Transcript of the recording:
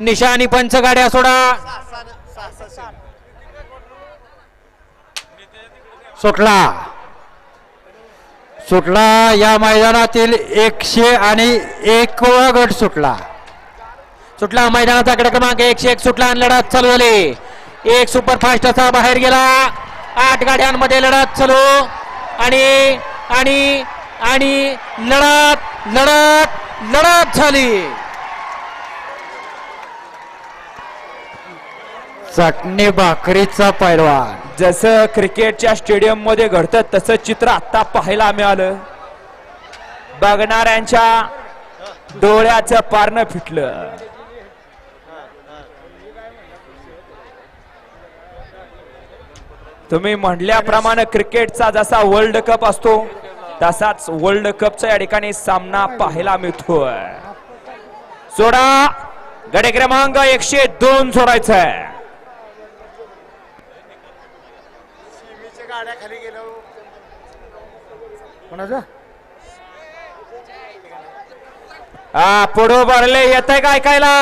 निशाणी पंच गाड्या सोडा. सुटला सुटला या मैदानातील 101 गट सुटला. सुटला मैदानाचा गट क्रमांक 101 सुटला आणि लढत चालू झाली. एक सुपरफास्ट असा बाहेर गेला. 8 गाड्यांमध्ये लढत चालू आणि आणि आणि लढत लढत लढत झाली. चटणी भाकरीचा पैलवान. जसं क्रिकेटच्या स्टेडियम मध्ये घडतं तसं चित्र आता पाहायला मिळालं. बघणाऱ्यांच्या डोळ्याचं पारणं फिटलं. तुम्ही म्हटल्याप्रमाणे क्रिकेटचा जसा वर्ल्ड कप असतो तसाच वर्ल्ड कपचा या ठिकाणी सामना पाहायला मिळतोय. सोडा गडे क्रमांक 102 सोडायचा आहे. पुढे भरले येत आहे का ऐकायला.